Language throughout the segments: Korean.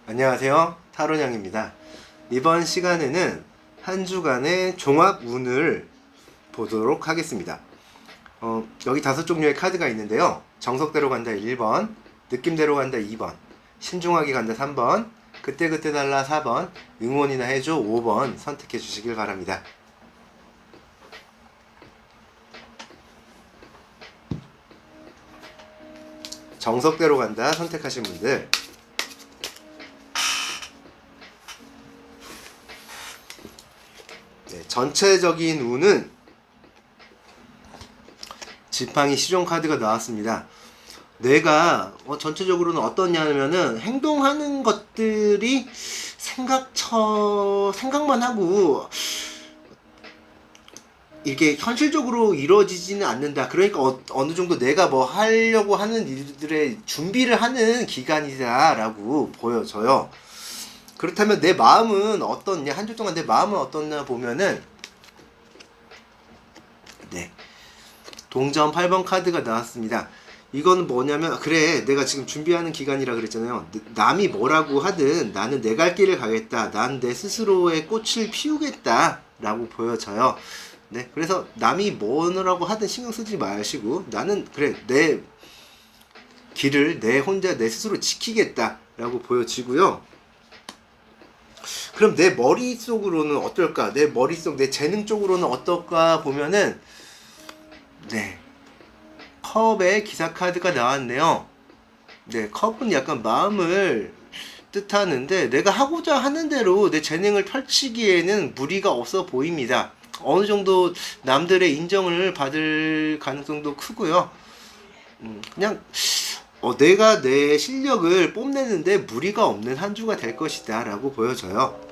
안녕하세요, 타로냥입니다. 이번 시간에는 한 주간의 종합 운을 보도록 하겠습니다. 여기 5종류의 카드가 있는데요. 정석대로 간다 1번, 느낌대로 간다 2번, 신중하게 간다 3번, 그때그때 달라 4번, 응원이나 해줘 5번 선택해 주시길 바랍니다. 정석대로 간다 선택하신 분들, 전체적인 운은 지팡이 시종 카드가 나왔습니다. 내가 전체적으로는 어떠냐면은 행동하는 것들이 생각만 하고 이게 현실적으로 이루어지지는 않는다. 그러니까 어느 정도 내가 뭐 하려고 하는 일들의 준비를 하는 기간이다라고 보여져요. 그렇다면 내 마음은 어떻냐, 한 주 동안 내 마음은 어떻냐 보면은, 동전 8번 카드가 나왔습니다. 이건 뭐냐면, 그래, 내가 지금 준비하는 기간이라 그랬잖아요. 남이 뭐라고 하든 나는 내 갈 길을 가겠다, 난 내 스스로의 꽃을 피우겠다 라고 보여져요. 그래서 남이 뭐라고 하든 신경 쓰지 마시고, 나는 그래, 내 길을 혼자 내 스스로 지키겠다 라고 보여지고요. 그럼 내 머릿속으로는 어떨까? 내 머릿속, 내 재능 쪽으로는 어떨까 보면은, 컵의 기사 카드가 나왔네요. 컵은 약간 마음을 뜻하는데, 내가 하고자 하는 대로 내 재능을 펼치기에는 무리가 없어 보입니다. 어느 정도 남들의 인정을 받을 가능성도 크고요. 그냥 내가 내 실력을 뽐내는데 무리가 없는 한 주가 될 것이다 라고 보여져요.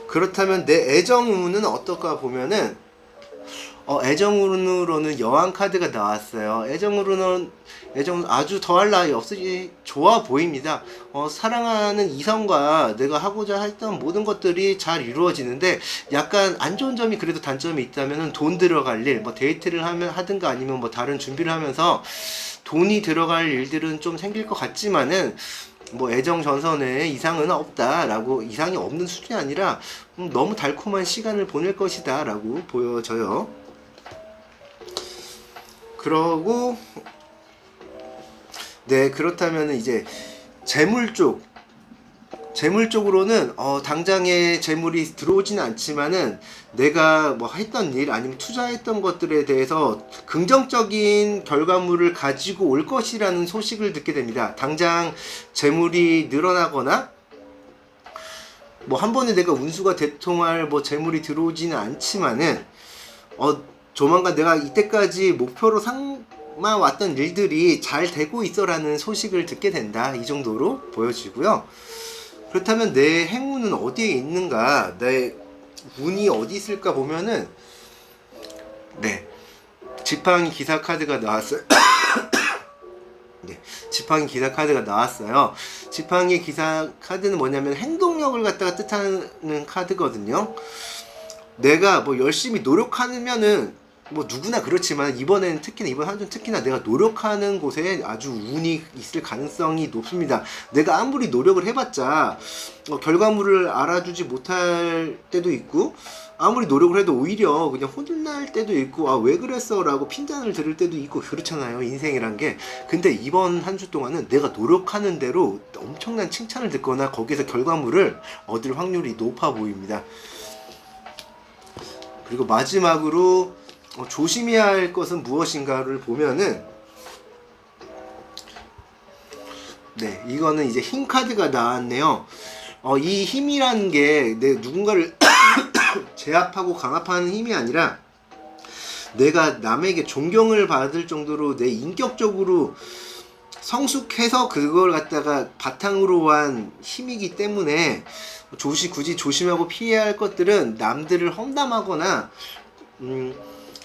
그렇다면 내 애정운은 어떨까 보면은, 애정운으로는 여왕 카드가 나왔어요. 애정 아주 더할 나위 없이 좋아 보입니다. 사랑하는 이성과 내가 하고자 했던 모든 것들이 잘 이루어지는데, 약간 안 좋은 점이, 그래도 단점이 있다면은 돈 들어갈 일, 뭐 데이트를 하든가 아니면 뭐 다른 준비를 하면서 돈이 들어갈 일들은 좀 생길 것 같지만은, 뭐 애정 전선에 이상은 없다라고, 이상이 없는 수준이 아니라 너무 달콤한 시간을 보낼 것이다 라고 보여져요. 그러고 그렇다면 이제 재물 쪽으로는 당장에 재물이 들어오지는 않지만은, 내가 뭐 했던 일 아니면 투자했던 것들에 대해서 긍정적인 결과물을 가지고 올 것이라는 소식을 듣게 됩니다. 당장 재물이 늘어나거나 뭐 한 번에 내가 운수가 대통할 뭐 재물이 들어오지는 않지만은, 조만간 내가 이때까지 목표로 삼아왔던 일들이 잘 되고 있어라는 소식을 듣게 된다, 이 정도로 보여지고요. 그렇다면 내 행운은 어디에 있는가, 내 운이 어디 있을까 보면은, 지팡이 기사 카드가 나왔어요. 지팡이 기사 카드가 나왔어요. 지팡이 기사 카드는 뭐냐면 행동력을 갖다가 뜻하는 카드거든요. 내가 뭐 열심히 노력하면은, 뭐 누구나 그렇지만 이번에는 특히나, 이번 한 주 특히나 내가 노력하는 곳에 아주 운이 있을 가능성이 높습니다. 내가 아무리 노력을 해봤자 결과물을 알아주지 못할 때도 있고, 아무리 노력을 해도 오히려 그냥 혼날 때도 있고, 왜 그랬어 라고 핀잔을 들을 때도 있고, 그렇잖아요, 인생이란 게. 근데 이번 한 주 동안은 내가 노력하는 대로 엄청난 칭찬을 듣거나 거기에서 결과물을 얻을 확률이 높아 보입니다. 그리고 마지막으로 조심해야 할 것은 무엇인가를 보면은, 이거는 이제 힘 카드가 나왔네요. 이 힘이라는 게 내 누군가를 제압하고 강압하는 힘이 아니라, 내가 남에게 존경을 받을 정도로 내 인격적으로 성숙해서 그걸 갖다가 바탕으로 한 힘이기 때문에, 굳이 조심하고 피해야 할 것들은 남들을 험담하거나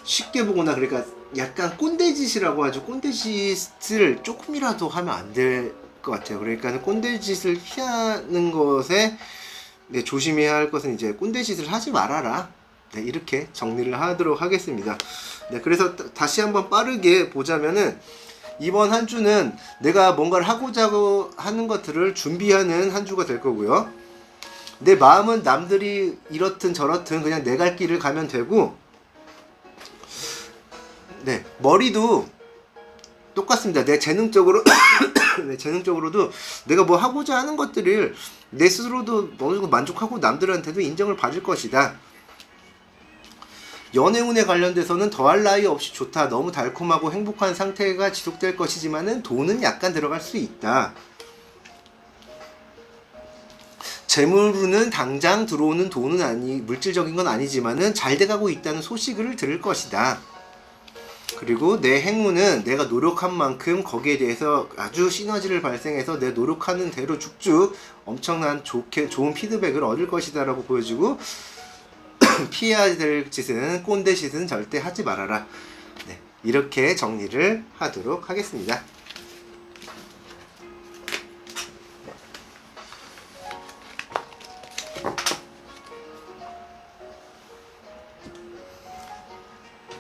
쉽게 보거나, 그러니까 약간 꼰대짓이라고 하죠. 꼰대짓을 조금이라도 하면 안 될 것 같아요. 그러니까 꼰대짓을 피하는 것에 조심해야 할 것은, 이제 꼰대짓을 하지 말아라, 이렇게 정리를 하도록 하겠습니다. 그래서 다시 한번 빠르게 보자면은, 이번 한 주는 내가 뭔가를 하고자 하는 것들을 준비하는 한 주가 될 거고요. 내 마음은 남들이 이렇든 저렇든 그냥 내 갈 길을 가면 되고, 네, 머리도 똑같습니다. 내 재능적으로 네, 재능적으로도 내가 뭐 하고자 하는 것들을 내 스스로도 어느 정도 만족하고 남들한테도 인정을 받을 것이다. 연애운에 관련돼서는 더할 나위 없이 좋다. 너무 달콤하고 행복한 상태가 지속될 것이지만은 돈은 약간 들어갈 수 있다. 재물운은 당장 들어오는 돈은 물질적인 건 아니지만은 잘 돼가고 있다는 소식을 들을 것이다. 그리고 내 행운은 내가 노력한 만큼 거기에 대해서 아주 시너지를 발생해서 내 노력하는 대로 쭉쭉 엄청난 좋은 피드백을 얻을 것이다 라고 보여지고, 피해야 될 짓은, 꼰대 짓은 절대 하지 말아라. 네, 이렇게 정리를 하도록 하겠습니다.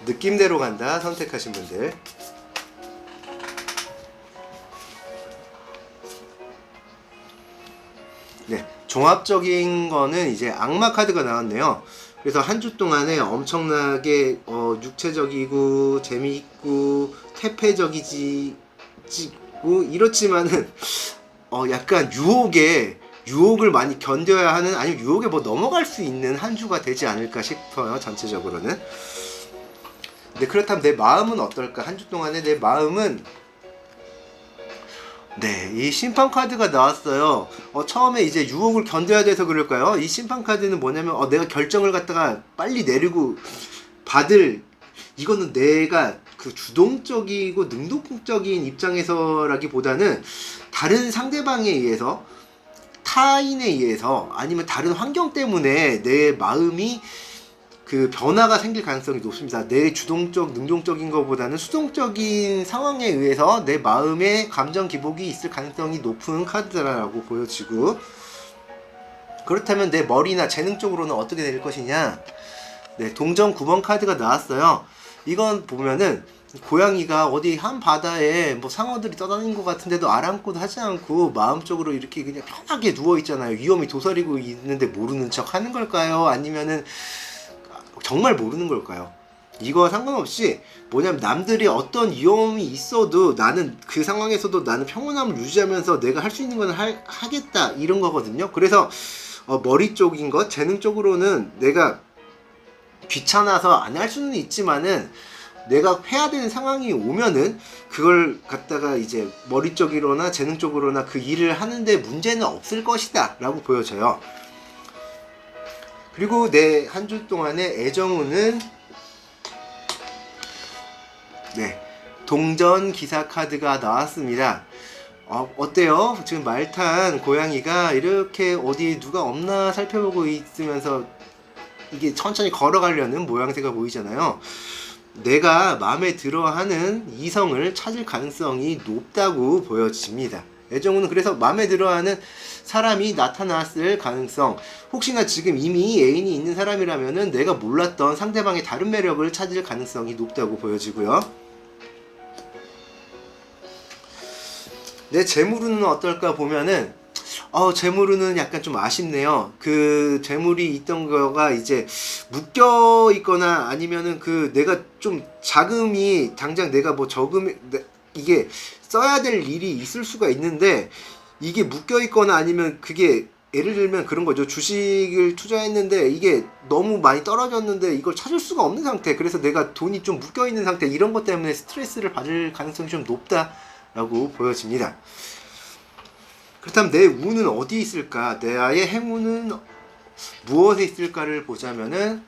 느낌대로 간다 선택하신 분들, 네, 종합적인 거는 이제 악마 카드가 나왔네요. 그래서 한 주 동안에 엄청나게 육체적이고 재미있고 퇴폐적이고 이렇지만은 약간 유혹을 많이 견뎌야 하는, 아니면 유혹에 뭐 넘어갈 수 있는 한 주가 되지 않을까 싶어요, 전체적으로는. 네, 그렇다면 내 마음은 어떨까? 한 주 동안에 내 마음은, 네, 이 심판 카드가 나왔어요. 처음에 이제 유혹을 견뎌야 돼서 그럴까요? 이 심판 카드는 뭐냐면, 내가 결정을 갖다가 빨리 내리고 이거는 내가 그 주동적이고 능동적인 입장에서라기보다는 다른 상대방에 의해서, 타인에 의해서, 아니면 다른 환경 때문에 내 마음이 그 변화가 생길 가능성이 높습니다. 내 주동적, 능동적인 것보다는 수동적인 상황에 의해서 내 마음의 감정 기복이 있을 가능성이 높은 카드라고 보여지고, 그렇다면 내 머리나 재능 쪽으로는 어떻게 될 것이냐? 네, 동전 9번 카드가 나왔어요. 이건 보면은 고양이가 어디 한 바다에 뭐 상어들이 떠다니는 것 같은데도 아랑곳 하지 않고 마음적으로 이렇게 그냥 편하게 누워 있잖아요. 위험이 도사리고 있는데 모르는 척 하는 걸까요? 아니면은 정말 모르는 걸까요? 이거 상관없이 뭐냐면, 남들이 어떤 위험이 있어도 나는 그 상황에서도 나는 평온함을 유지하면서 내가 할 수 있는 건 하겠다, 이런 거거든요. 그래서 머리 쪽인 것, 재능 쪽으로는 내가 귀찮아서 안 할 수는 있지만은, 내가 해야 되는 상황이 오면은 그걸 갖다가 이제 머리 쪽으로나 재능 쪽으로나 그 일을 하는데 문제는 없을 것이다 라고 보여져요. 그리고 내 한 주 동안의 애정운은, 네, 동전 기사 카드가 나왔습니다. 어때요? 지금 말탄 고양이가 이렇게 어디 누가 없나 살펴보고 있으면서 이게 천천히 걸어가려는 모양새가 보이잖아요. 내가 마음에 들어하는 이성을 찾을 가능성이 높다고 보여집니다. 애정운은 그래서 마음에 들어하는 사람이 나타났을 가능성, 혹시나 지금 이미 애인이 있는 사람이라면은 내가 몰랐던 상대방의 다른 매력을 찾을 가능성이 높다고 보여지고요. 내 재물운은 어떨까 보면은, 재물운은 약간 좀 아쉽네요. 그 재물이 있던 거가 이제 묶여 있거나, 아니면은 그 내가 좀 자금이 당장 내가 뭐 이게 써야 될 일이 있을 수가 있는데, 이게 묶여 있거나, 아니면 그게 예를 들면 그런 거죠. 주식을 투자했는데 이게 너무 많이 떨어졌는데 이걸 찾을 수가 없는 상태. 그래서 내가 돈이 좀 묶여 있는 상태. 이런 것 때문에 스트레스를 받을 가능성이 좀 높다라고 보여집니다. 그렇다면 내 운은 어디 있을까? 나의 행운은 무엇에 있을까를 보자면은,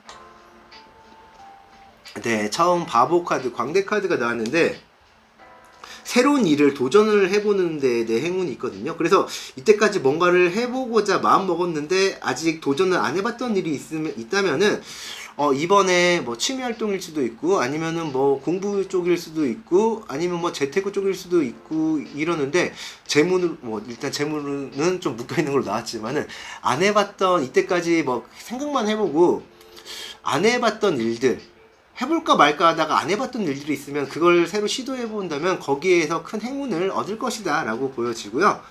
네, 처음 바보 카드, 광대 카드가 나왔는데, 새로운 일을 도전을 해보는데 내 행운이 있거든요. 그래서 이때까지 뭔가를 해보고자 마음 먹었는데 아직 도전을 안 해봤던 일이 있다면은, 이번에 뭐 취미 활동일 수도 있고, 아니면은 뭐 공부 쪽일 수도 있고, 아니면 뭐 재테크 쪽일 수도 있고 이러는데, 재물은 뭐 일단 재물은 좀 묶여 있는 걸로 나왔지만은, 안 해봤던, 이때까지 뭐 생각만 해보고 안 해봤던 일들, 해볼까 말까 하다가 안 해봤던 일들이 있으면 그걸 새로 시도해 본다면 거기에서 큰 행운을 얻을 것이다 라고 보여지고요.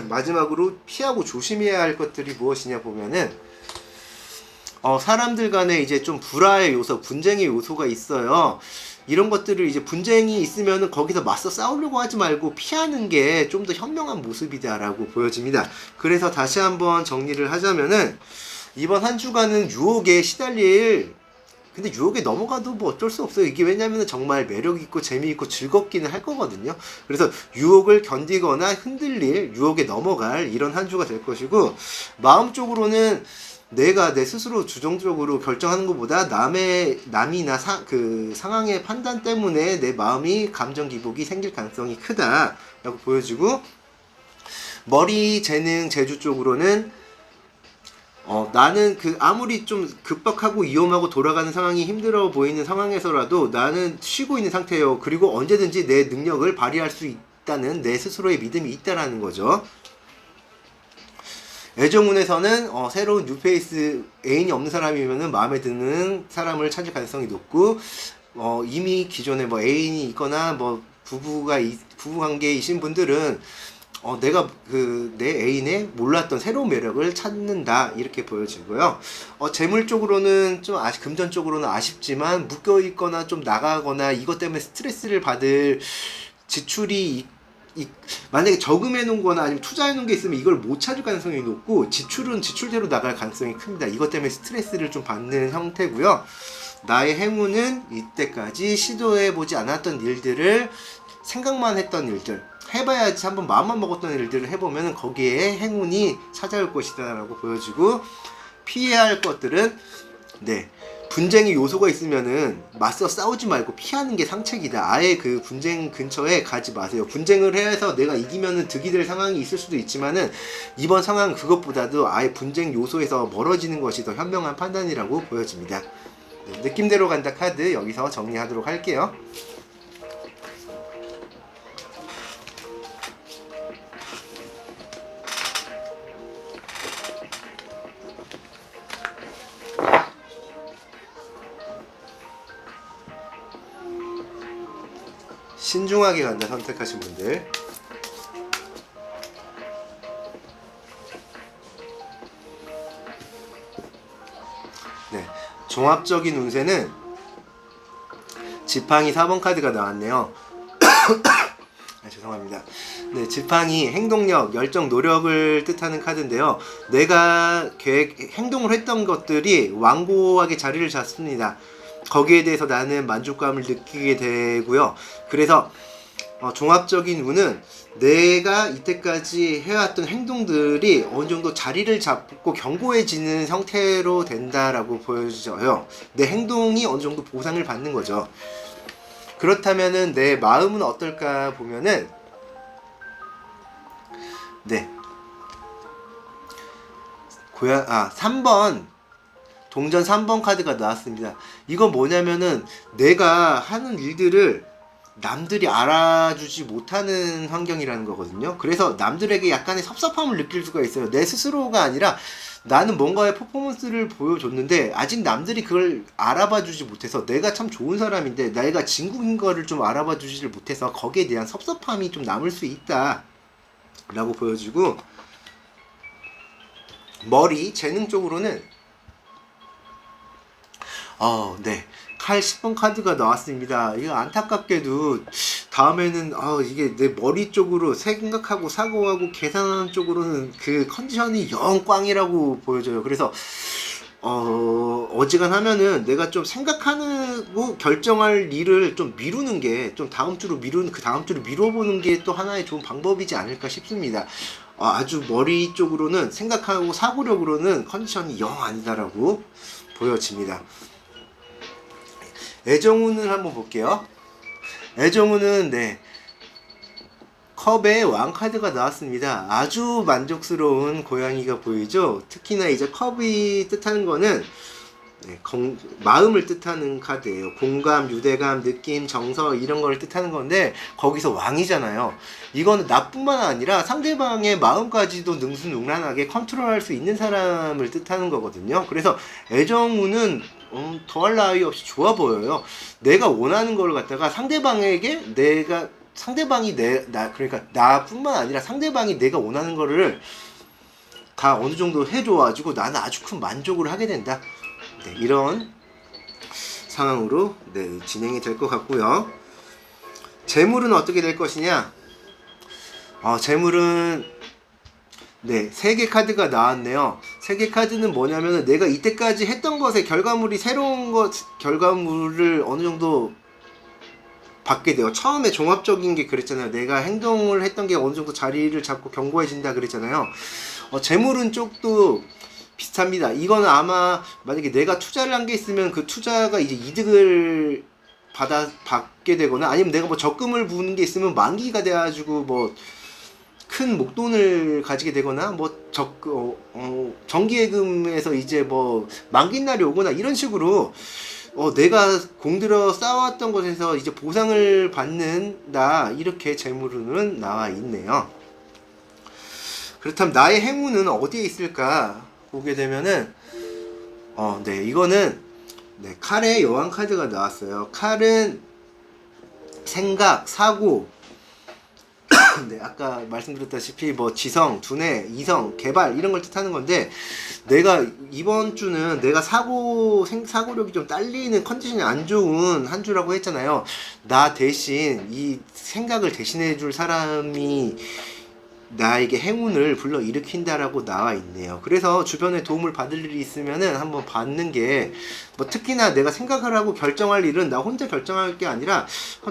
마지막으로 피하고 조심해야 할 것들이 무엇이냐 보면은 사람들 간에 이제 좀 불화의 요소, 분쟁의 요소가 있어요. 이런 것들을 이제 분쟁이 있으면은 거기서 맞서 싸우려고 하지 말고 피하는 게 좀 더 현명한 모습이다라고 보여집니다. 그래서 다시 한번 정리를 하자면은 이번 한 주간은 유혹에 시달릴, 근데 유혹에 넘어가도 뭐 어쩔 수 없어요. 이게 왜냐면은 정말 매력있고 재미있고 즐겁기는 할 거거든요. 그래서 유혹을 견디거나 흔들릴, 유혹에 넘어갈 이런 한 주가 될 것이고, 마음적으로는 내가 내 스스로 주정적으로 결정하는 것보다 남이나 그 상황의 판단 때문에 내 마음이 감정 기복이 생길 가능성이 크다라고 보여지고, 머리, 재능, 재주 쪽으로는 나는 아무리 좀 급박하고 위험하고 돌아가는 상황이 힘들어 보이는 상황에서라도 나는 쉬고 있는 상태예요. 그리고 언제든지 내 능력을 발휘할 수 있다는 내 스스로의 믿음이 있다라는 거죠. 애정운에서는 새로운 뉴페이스, 애인이 없는 사람이면은 마음에 드는 사람을 찾을 가능성이 높고, 이미 기존에 뭐 애인이 있거나 뭐 부부 관계이신 분들은 내가 내 애인의 몰랐던 새로운 매력을 찾는다 이렇게 보여지고요. 재물 쪽으로는 좀 금전 쪽으로는 아쉽지만 묶여 있거나 좀 나가거나 이것 때문에 스트레스를 받을 지출이 만약에 저금해 놓은 거나 아니면 투자해 놓은 게 있으면 이걸 못 찾을 가능성이 높고, 지출은 지출대로 나갈 가능성이 큽니다. 이것 때문에 스트레스를 좀 받는 형태고요. 나의 행운은 이때까지 시도해 보지 않았던 일들을, 생각만 했던 일들, 해봐야지 한번 마음만 먹었던 일들을 해보면 거기에 행운이 찾아올 것이다 라고 보여지고, 피해야 할 것들은 분쟁의 요소가 있으면은 맞서 싸우지 말고 피하는 게 상책이다. 아예 그 분쟁 근처에 가지 마세요. 분쟁을 해서 내가 이기면은 득이 될 상황이 있을 수도 있지만은 이번 상황 그것보다도 아예 분쟁 요소에서 멀어지는 것이 더 현명한 판단이라고 보여집니다. 느낌대로 간다 카드 여기서 정리하도록 할게요. 신중하게 간다 선택하신 분들, 종합적인 운세는 지팡이 4번 카드가 나왔네요. 죄송합니다. 지팡이 행동력, 열정, 노력을 뜻하는 카드인데요. 내가 행동을 했던 것들이 완고하게 자리를 잡습니다. 거기에 대해서 나는 만족감을 느끼게 되고요. 그래서 종합적인 운은 내가 이때까지 해왔던 행동들이 어느 정도 자리를 잡고 견고해지는 형태로 된다라고 보여져요. 내 행동이 어느 정도 보상을 받는 거죠. 그렇다면은 내 마음은 어떨까 보면은 3번 동전 3번 카드가 나왔습니다. 이건 뭐냐면은 내가 하는 일들을 남들이 알아주지 못하는 환경이라는 거거든요. 그래서 남들에게 약간의 섭섭함을 느낄 수가 있어요. 내 스스로가 아니라 나는 뭔가의 퍼포먼스를 보여줬는데 아직 남들이 그걸 알아봐주지 못해서, 내가 참 좋은 사람인데 내가 진국인 거를 좀 알아봐주지를 못해서 거기에 대한 섭섭함이 좀 남을 수 있다 라고 보여지고, 머리, 재능 쪽으로는 칼 10번 카드가 나왔습니다. 이거 안타깝게도 다음에는 이게 내 머리 쪽으로 생각하고 사고하고 계산하는 쪽으로는 그 컨디션이 영 꽝이라고 보여져요. 그래서 어지간하면은 내가 좀 생각하고 결정할 일을 좀 미루는 게, 좀 다음 주로 미뤄보는 게 또 하나의 좋은 방법이지 않을까 싶습니다. 아주 머리 쪽으로는, 생각하고 사고력으로는 컨디션이 영 아니다라고 보여집니다. 애정운을 한번 볼게요. 애정운은 컵의 왕 카드가 나왔습니다. 아주 만족스러운 고양이가 보이죠. 특히나 이제 컵이 뜻하는 거는 마음을 뜻하는 카드예요. 공감, 유대감, 느낌, 정서 이런 걸 뜻하는 건데 거기서 왕이잖아요. 이거는 나뿐만 아니라 상대방의 마음까지도 능수능란하게 컨트롤할 수 있는 사람을 뜻하는 거거든요. 그래서 애정운은 더할 나위 없이 좋아 보여요. 내가 원하는 걸 갖다가 상대방에게 상대방이 그러니까 나뿐만 아니라 상대방이 내가 원하는 거를 다 어느 정도 해줘가지고 나는 아주 큰 만족을 하게 된다. 네, 이런 상황으로 네, 진행이 될 것 같고요. 재물은 어떻게 될 것이냐? 재물은 네, 3개 카드가 나왔네요. 3개 카드는 뭐냐면은 내가 이때까지 했던 것의 결과물이 결과물을 어느 정도 받게 돼요. 처음에 종합적인 게 그랬잖아요. 내가 행동을 했던 게 어느 정도 자리를 잡고 견고해진다 그랬잖아요. 재물은 쪽도 비슷합니다. 이거는 아마 만약에 내가 투자를 한 게 있으면 그 투자가 이제 이득을 받게 되거나 아니면 내가 뭐 적금을 부는 게 있으면 만기가 돼가지고 뭐 큰 목돈을 가지게 되거나 뭐 정기예금에서 이제 뭐 만기 날이 오거나 이런 식으로 내가 공들여 쌓아왔던 것에서 이제 보상을 받는다, 이렇게 재물운은 나와 있네요. 그렇다면 나의 행운은 어디에 있을까 보게 되면은 네, 이거는 네, 칼의 여왕 카드가 나왔어요. 칼은 생각, 사고, 네, 아까 말씀드렸다시피 뭐 지성, 두뇌, 이성, 개발 이런 걸 뜻하는 건데, 내가 이번 주는 내가 사고력이 좀 딸리는 컨디션이 안 좋은 한 주라고 했잖아요. 나 대신 이 생각을 대신해 줄 사람이 나에게 행운을 불러일으킨다라고 나와 있네요. 그래서 주변에 도움을 받을 일이 있으면은 한번 받는 게, 뭐 특히나 내가 생각을 하고 결정할 일은 나 혼자 결정할 게 아니라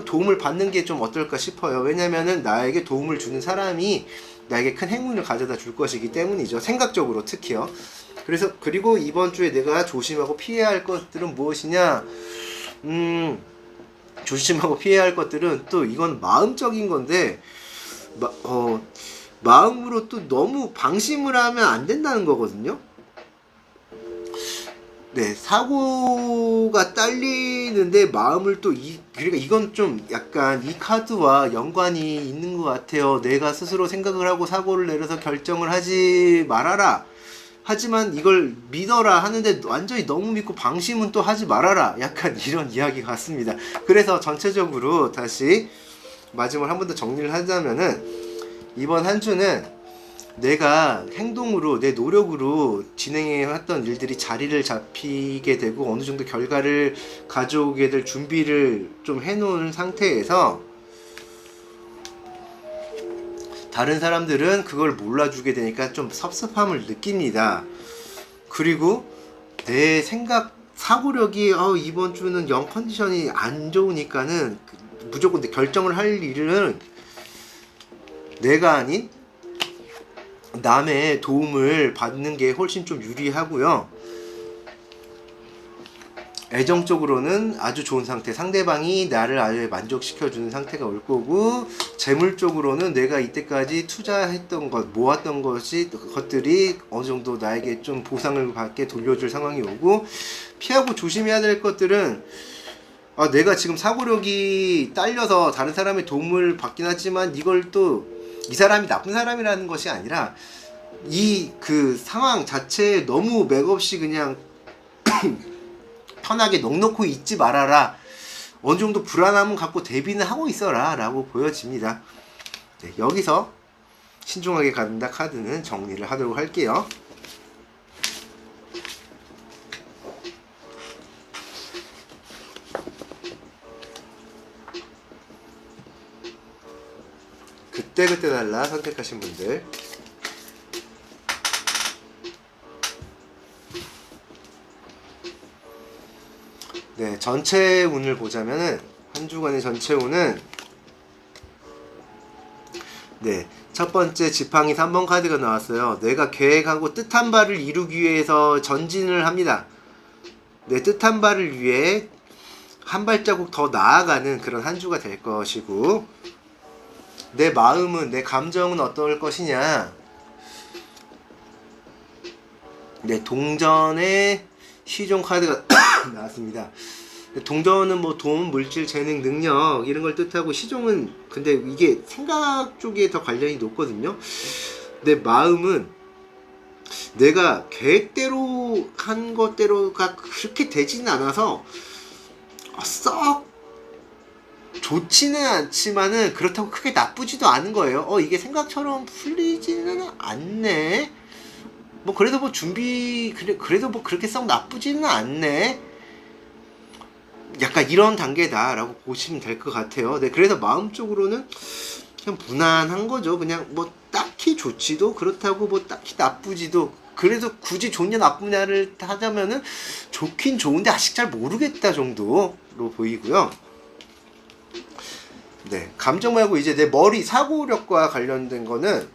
도움을 받는 게 좀 어떨까 싶어요. 왜냐면은 나에게 도움을 주는 사람이 나에게 큰 행운을 가져다 줄 것이기 때문이죠. 생각적으로 특히요. 그리고 이번 주에 내가 조심하고 피해야 할 것들은 무엇이냐? 조심하고 피해야 할 것들은 또 이건 마음적인 건데, 마음으로 또 너무 방심을 하면 안 된다는 거거든요. 네, 사고가 딸리는데 마음을 그러니까 이건 좀 약간 이 카드와 연관이 있는 것 같아요. 내가 스스로 생각을 하고 사고를 내려서 결정을 하지 말아라, 하지만 이걸 믿어라 하는데 완전히 너무 믿고 방심은 또 하지 말아라, 약간 이런 이야기 같습니다. 그래서 전체적으로 다시 마지막으로 한 번 더 정리를 하자면은, 이번 한 주는 내가 행동으로, 내 노력으로 진행해왔던 일들이 자리를 잡히게 되고 어느 정도 결과를 가져오게 될 준비를 좀 해놓은 상태에서, 다른 사람들은 그걸 몰라주게 되니까 좀 섭섭함을 느낍니다. 그리고 내 사고력이 이번 주는 영 컨디션이 안 좋으니까는 무조건 결정을 할 일은 내가 아닌 남의 도움을 받는 게 훨씬 좀 유리하고요. 애정적으로는 아주 좋은 상태, 상대방이 나를 아예 만족시켜주는 상태가 올 거고, 재물적으로는 내가 이때까지 투자했던 것, 모았던 것들이 어느 정도 나에게 좀 보상을 받게 돌려줄 상황이 오고, 피하고 조심해야 될 것들은, 내가 지금 사고력이 딸려서 다른 사람의 도움을 받긴 하지만 이걸 또 이 사람이 나쁜 사람이라는 것이 아니라 그 상황 자체에 너무 맥없이 그냥 편하게 넋놓고 있지 말아라, 어느 정도 불안함은 갖고 대비는 하고 있어라 라고 보여집니다. 네, 여기서 신중하게 간다 카드는 정리를 하도록 할게요. 그때 달라 선택하신 분들, 네, 전체 운을 보자면은 한 주간의 전체 운은, 네, 첫 번째 지팡이 3번 카드가 나왔어요. 내가 계획하고 뜻한 바를 이루기 위해서 전진을 합니다. 내 뜻한 바를 위해 한 발자국 더 나아가는 그런 한 주가 될 것이고, 내 마음은, 내 감정은 어떨 것이냐? 네, 동전의 시종 카드가 나왔습니다. 동전은 뭐 돈, 물질, 재능, 능력 이런 걸 뜻하고, 시종은 근데 이게 생각 쪽에 더 관련이 높거든요. 내 마음은 내가 계획대로 한 것대로가 그렇게 되지는 않아서 썩 좋지는 않지만은 그렇다고 크게 나쁘지도 않은 거예요. 이게 생각처럼 풀리지는 않네. 뭐 그래도 뭐 그래도 뭐 그렇게 썩 나쁘지는 않네. 약간 이런 단계다라고 보시면 될 것 같아요. 네, 그래서 마음적으로는 그냥 무난한 거죠. 그냥 뭐 딱히 좋지도 그렇다고 뭐 딱히 나쁘지도. 그래서 굳이 좋냐 나쁘냐를 하자면은 좋긴 좋은데 아직 잘 모르겠다 정도로 보이고요. 네, 감정 말고 이제 내 머리 사고력과 관련된 거는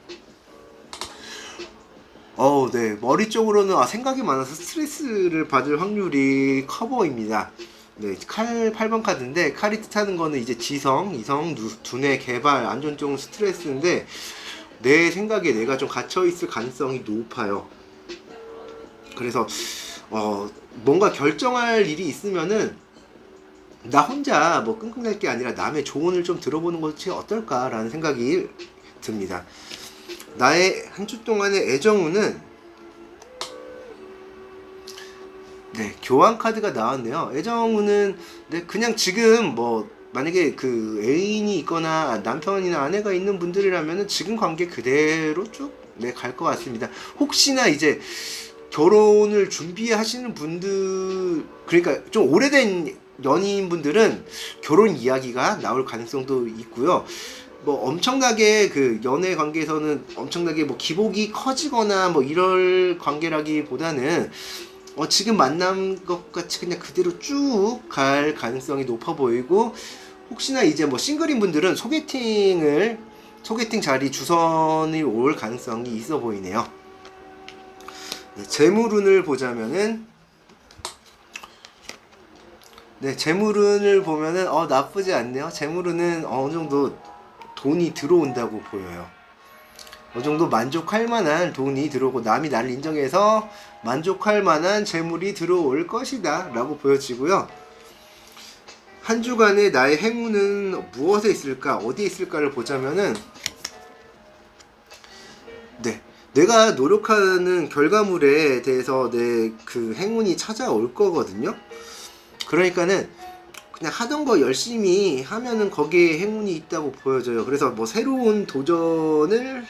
네, 머리 쪽으로는 생각이 많아서 스트레스를 받을 확률이 커 보입니다. 네, 칼 8번 카드인데 칼이 뜻하는 거는 이제 지성, 이성, 두뇌 개발, 안전 쪽 스트레스인데 내 생각에 내가 좀 갇혀 있을 가능성이 높아요. 그래서 뭔가 결정할 일이 있으면은 나 혼자 뭐 끙끙댈 게 아니라 남의 조언을 좀 들어보는 것이 어떨까라는 생각이 듭니다. 나의 한 주 동안의 애정운은 네, 교환 카드가 나왔네요. 애정운은 네, 그냥 지금 뭐 만약에 그 애인이 있거나 남편이나 아내가 있는 분들이라면은 지금 관계 그대로 쭉 네, 갈 것 같습니다. 혹시나 이제 결혼을 준비하시는 분들, 그러니까 좀 오래된 연인분들은 결혼 이야기가 나올 가능성도 있고요. 뭐 엄청나게 그 연애 관계에서는 엄청나게 뭐 기복이 커지거나 뭐 이럴 관계라기보다는 지금 만난 것 같이 그냥 그대로 쭉 갈 가능성이 높아 보이고, 혹시나 이제 뭐 싱글인 분들은 소개팅 자리 주선이 올 가능성이 있어 보이네요. 네, 재물운을 보자면은 네, 재물운을 보면은 나쁘지 않네요. 재물운은 어느 정도 돈이 들어온다고 보여요. 어느 정도 만족할 만한 돈이 들어오고 남이 나를 인정해서 만족할 만한 재물이 들어올 것이다 라고 보여지고요. 한 주간의 나의 행운은 무엇에 있을까, 어디에 있을까를 보자면은 네, 내가 노력하는 결과물에 대해서 내 그 행운이 찾아올 거거든요. 그러니까는 그냥 하던 거 열심히 하면은 거기에 행운이 있다고 보여져요. 그래서 뭐 새로운 도전을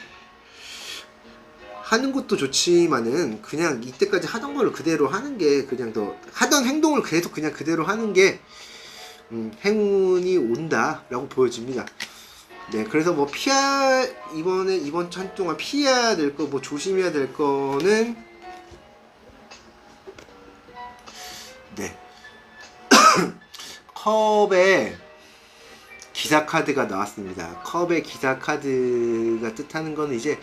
하는 것도 좋지만은 그냥 이때까지 하던 거를 그대로 하는 게, 그냥 더 하던 행동을 계속 그냥 그대로 하는 게 행운이 온다라고 보여집니다. 네, 그래서 뭐 이번 한 동안 피해야 될 거, 뭐 조심해야 될 거는 네. 컵의 기사 카드가 나왔습니다. 컵의 기사 카드가 뜻하는 거는 이제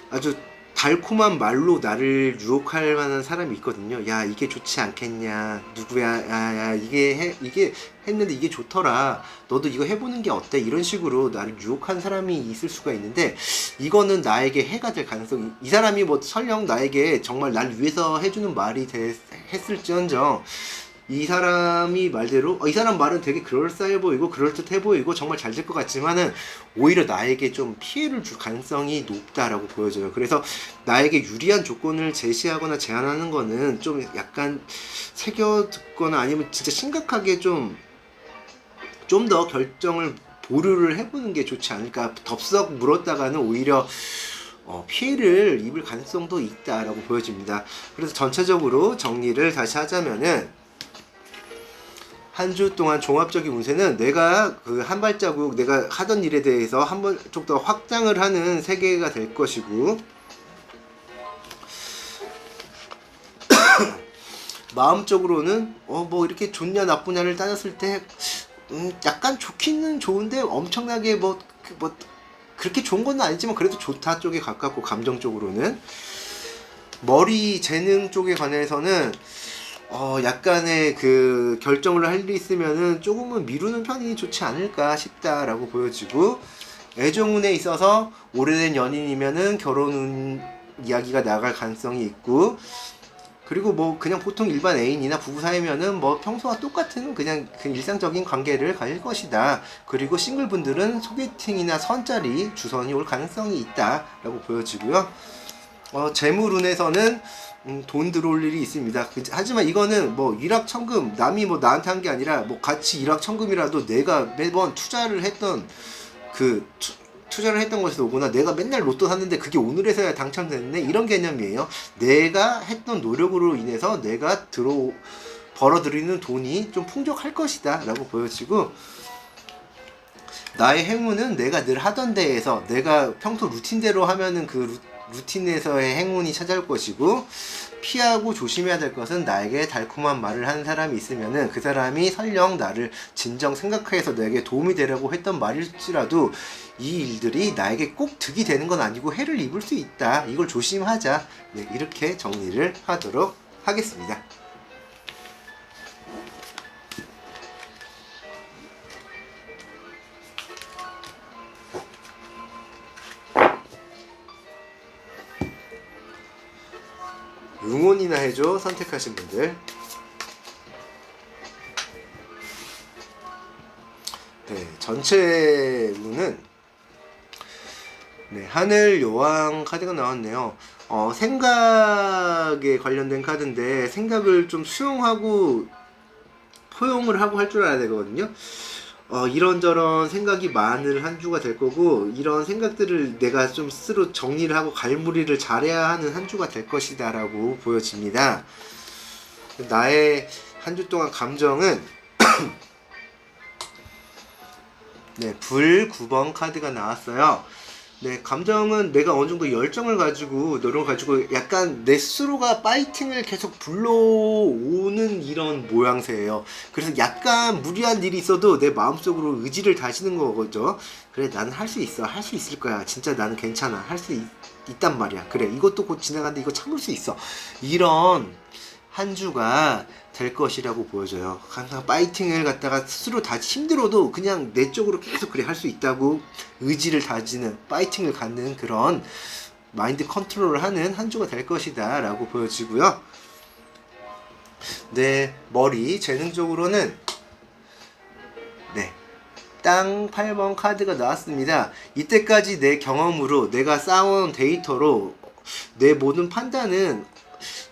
아주 달콤한 말로 나를 유혹할 만한 사람이 있거든요. 야, 이게 좋지 않겠냐, 누구야, 야, 이게 했는데 이게 좋더라, 너도 이거 해보는 게 어때, 이런 식으로 나를 유혹한 사람이 있을 수가 있는데, 이거는 나에게 해가 될 가능성이, 이 사람이 뭐 설령 나에게 정말 날 위해서 해주는 말이 했을지언정 이 사람이 말대로 이 사람 말은 되게 그럴싸해 보이고 그럴듯해 보이고 정말 잘 될 것 같지만은 오히려 나에게 좀 피해를 줄 가능성이 높다라고 보여져요. 그래서 나에게 유리한 조건을 제시하거나 제안하는 거는 좀 약간 새겨듣거나 아니면 진짜 심각하게 좀 더 결정을 보류를 해보는 게 좋지 않을까. 덥석 물었다가는 오히려 피해를 입을 가능성도 있다라고 보여집니다. 그래서 전체적으로 정리를 다시 하자면은 한 주 동안 종합적인 운세는 내가 그 한 발자국 내가 하던 일에 대해서 한 번 좀 더 확장을 하는 세계가 될 것이고, 마음적으로는 뭐 이렇게 좋냐 나쁘냐를 따졌을 때 약간 좋기는 좋은데 엄청나게 뭐 그렇게 좋은 건 아니지만 그래도 좋다 쪽에 가깝고, 감정적으로는 머리 재능 쪽에 관해서는 약간의 그 결정을 할 일이 있으면은 조금은 미루는 편이 좋지 않을까 싶다라고 보여지고, 애정운에 있어서 오래된 연인이면은 결혼 이야기가 나갈 가능성이 있고, 그리고 뭐 그냥 보통 일반 애인이나 부부 사이면은 뭐 평소와 똑같은 그냥 그 일상적인 관계를 가질 것이다. 그리고 싱글분들은 소개팅이나 선짜리 주선이 올 가능성이 있다라고 보여지고요. 재물운에서는 돈 들어올 일이 있습니다. 하지만 이거는 뭐 일확천금, 남이 뭐 나한테 한 게 아니라 뭐 같이 일확천금이라도 내가 매번 투자를 했던 투자를 했던 것에서 오거나, 내가 맨날 로또 샀는데 그게 오늘에서야 당첨됐네, 이런 개념이에요. 내가 했던 노력으로 인해서 내가 벌어들이는 돈이 좀 풍족할 것이다 라고 보여지고, 나의 행운은 내가 늘 하던 데에서, 내가 평소 루틴대로 하면은 그 루틴에서의 행운이 찾아올 것이고, 피하고 조심해야 될 것은, 나에게 달콤한 말을 하는 사람이 있으면은 그 사람이 설령 나를 진정 생각해서 내게 도움이 되려고 했던 말일지라도 이 일들이 나에게 꼭 득이 되는 건 아니고 해를 입을 수 있다, 이걸 조심하자. 네, 이렇게 정리를 하도록 하겠습니다. 응원이나 해줘 선택하신 분들. 네, 전체 운은 하늘 여왕 카드가 나왔네요. 생각에 관련된 카드인데, 생각을 좀 수용하고 포용을 하고 할 줄 알아야 되거든요. 이런저런 생각이 많은 한 주가 될 거고, 이런 생각들을 내가 좀 스스로 정리를 하고 갈무리를 잘해야 하는 한 주가 될 것이다 라고 보여집니다. 나의 한 주 동안 감정은 네, 불 9번 카드가 나왔어요. 네, 감정은 내가 어느 정도 열정을 가지고, 노력을 가지고 약간 내 스스로가 파이팅을 계속 불러오는 이런 모양새예요. 그래서 약간 무리한 일이 있어도 내 마음속으로 의지를 다지는 거죠. 그래, 나는 할 수 있어. 할 수 있을 거야. 진짜 나는 괜찮아. 할 수 있단 말이야. 그래, 이것도 곧 지나간다. 이거 참을 수 있어. 이런 한 주가 될 것이라고 보여져요. 항상 파이팅을 갖다가 스스로 다 힘들어도 그냥 내 쪽으로 계속 그래 할 수 있다고 의지를 다지는, 파이팅을 갖는 그런 마인드 컨트롤을 하는 한 주가 될 것이다 라고 보여지고요. 네, 머리 재능적으로는 땅 8번 카드가 나왔습니다. 이때까지 내 경험으로, 내가 쌓아온 데이터로 내 모든 판단은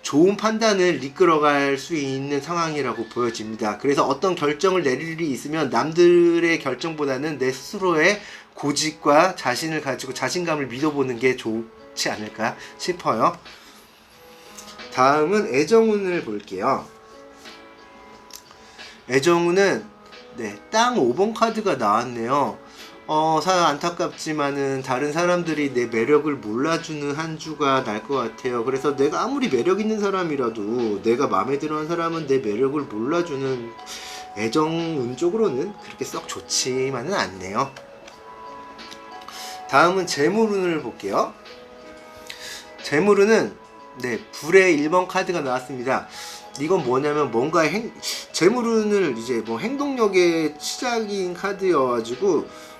좋은 판단을 이끌어갈 수 있는 상황이라고 보여집니다. 그래서 어떤 결정을 내릴 일이 있으면 남들의 결정보다는 내 스스로의 고집과 자신을 가지고 자신감을 믿어보는 게 좋지 않을까 싶어요. 다음은 애정운을 볼게요. 애정운은 땅 5번 카드가 나왔네요. 사연 안타깝지만은 다른 사람들이 내 매력을 몰라주는 한 주가 날 것 같아요. 그래서 내가 아무리 매력 있는 사람이라도, 내가 마음에 들어하는 사람은 내 매력을 몰라주는, 애정운 쪽으로는 그렇게 썩 좋지만은 않네요. 다음은 재물운을 볼게요. 재물운은 불의 1번 카드가 나왔습니다. 이건 뭐냐면, 뭔가 재물운을 이제 뭐 행동력의 시작인 카드여가지고,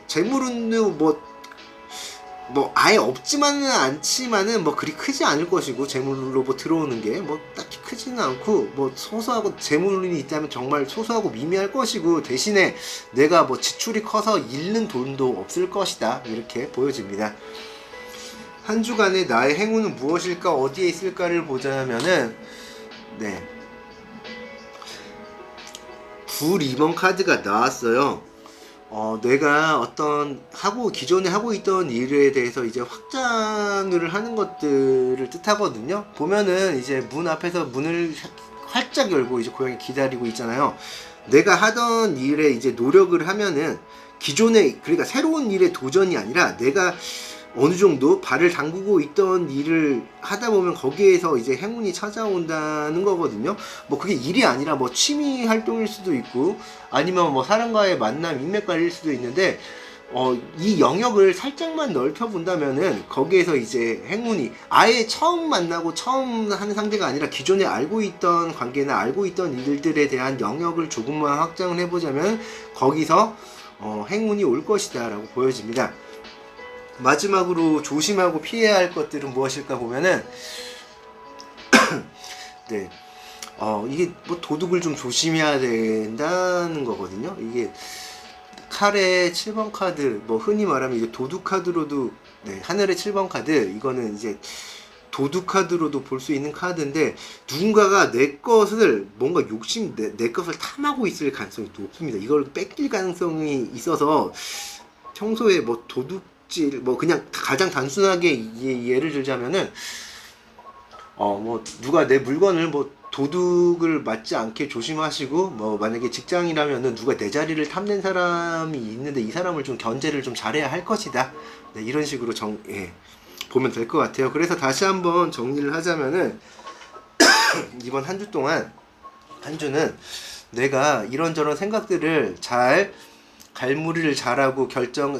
재물운도 뭐 아예 없지만은 않지만은 뭐 그리 크지 않을 것이고, 재물로 뭐 들어오는 게 뭐 딱히 크지는 않고, 뭐 소소하고, 재물운이 있다면 정말 소소하고 미미할 것이고, 대신에 내가 뭐 지출이 커서 잃는 돈도 없을 것이다, 이렇게 보여집니다. 한 주간의 나의 행운은 무엇일까, 어디에 있을까를 보자면은 불 2번 카드가 나왔어요. 내가 기존에 하고 있던 일에 대해서 이제 확장을 하는 것들을 뜻하거든요. 보면은 이제 문 앞에서 문을 활짝 열고 이제 고양이 기다리고 있잖아요. 내가 하던 일에 이제 노력을 하면은, 그러니까 새로운 일에 도전이 아니라 내가 어느 정도 발을 담그고 있던 일을 하다 보면 거기에서 이제 행운이 찾아온다는 거거든요. 뭐 그게 일이 아니라 뭐 취미 활동일 수도 있고, 아니면 뭐 사람과의 만남, 인맥관리일 수도 있는데, 이 영역을 살짝만 넓혀 본다면은 거기에서 이제 행운이, 아예 처음 만나고 처음 하는 상대가 아니라 기존에 알고 있던 관계나 알고 있던 일들에 대한 영역을 조금만 확장을 해보자면 거기서 행운이 올 것이다 라고 보여집니다. 마지막으로 조심하고 피해야 할 것들은 무엇일까 보면은 이게 뭐 도둑을 좀 조심해야 된다는 거거든요. 이게 칼의 7번 카드, 뭐 흔히 말하면 이제 도둑 카드로도, 하늘의 7번 카드, 이거는 이제 도둑 카드로도 볼 수 있는 카드인데 누군가가 내 것을 뭔가 욕심 내 것을 탐하고 있을 가능성이 높습니다. 이걸 뺏길 가능성이 있어서 평소에 뭐 도둑질 뭐 그냥 가장 단순하게 예를 들자면은 뭐 누가 내 물건을 뭐 도둑을 맞지 않게 조심하시고 뭐 만약에 직장이라면은 누가 내 자리를 탐낸 사람이 있는데 이 사람을 좀 견제를 좀 잘해야 할 것이다. 네, 이런 식으로 보면 될 것 같아요. 그래서 다시 한번 정리를 하자면은 이번 한 주 동안 한 주는 내가 이런저런 생각들을 잘 갈무리를 잘하고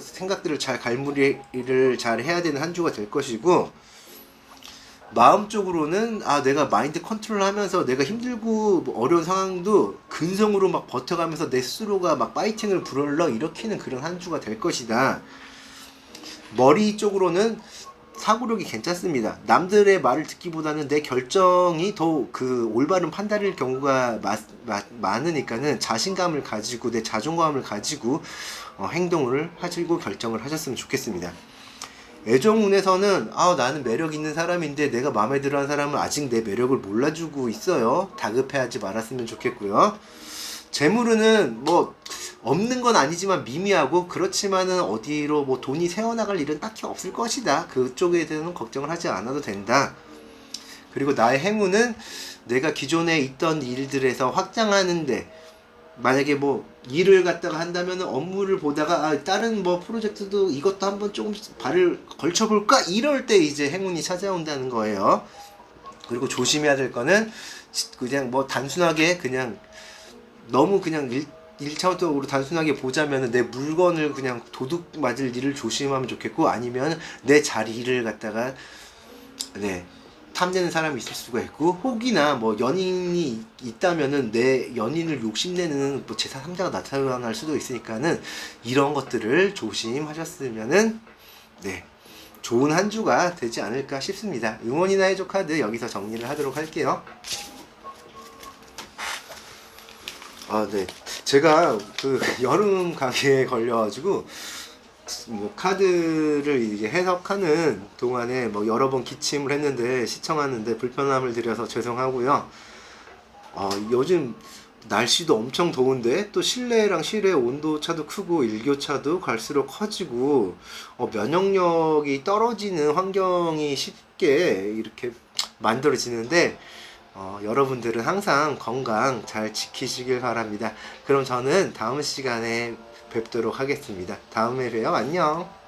생각들을 잘 갈무리를 잘 해야 되는 한 주가 될 것이고 마음적으로는 내가 마인드 컨트롤 하면서 내가 힘들고 뭐 어려운 상황도 근성으로 막 버텨가면서 내 스스로가 막 파이팅을 불러 일으키는 그런 한 주가 될 것이다. 머리 쪽으로는 사고력이 괜찮습니다. 남들의 말을 듣기보다는 내 결정이 더 그 올바른 판단일 경우가 많으니까는 자신감을 가지고 내 자존감을 가지고 행동을 하시고 결정을 하셨으면 좋겠습니다. 애정운에서는 나는 매력 있는 사람인데 내가 마음에 들어하는 사람은 아직 내 매력을 몰라주고 있어요. 다급해하지 말았으면 좋겠고요. 재물운은 뭐 없는 건 아니지만 미미하고 그렇지만은 어디로 뭐 돈이 새어나갈 일은 딱히 없을 것이다. 그쪽에 대해서는 걱정을 하지 않아도 된다. 그리고 나의 행운은 내가 기존에 있던 일들에서 확장하는데 만약에 뭐 일을 갖다가 한다면 업무를 보다가 다른 뭐 프로젝트도 이것도 한번 조금씩 발을 걸쳐볼까 이럴 때 이제 행운이 찾아온다는 거예요. 그리고 조심해야 될 거는 그냥 뭐 단순하게 그냥 너무 그냥 일차원적으로 단순하게 보자면 내 물건을 그냥 도둑 맞을 일을 조심하면 좋겠고 아니면 내 자리를 갖다가 탐내는 사람이 있을 수가 있고 혹이나 뭐 연인이 있다면은 내 연인을 욕심내는 뭐 제3자가 나타날 수도 있으니까는 이런 것들을 조심하셨으면은 좋은 한 주가 되지 않을까 싶습니다. 응원이나 해줘 카드 여기서 정리를 하도록 할게요. 제가 그 여름 감기에 걸려가지고 뭐 카드를 이제 해석하는 동안에 뭐 여러 번 기침을 했는데 시청하는데 불편함을 드려서 죄송하고요. 요즘 날씨도 엄청 더운데 또 실내랑 실외 온도 차도 크고 일교차도 갈수록 커지고 면역력이 떨어지는 환경이 쉽게 이렇게 만들어지는데 여러분들은 항상 건강 잘 지키시길 바랍니다. 그럼 저는 다음 시간에 뵙도록 하겠습니다. 다음에 봬요. 안녕.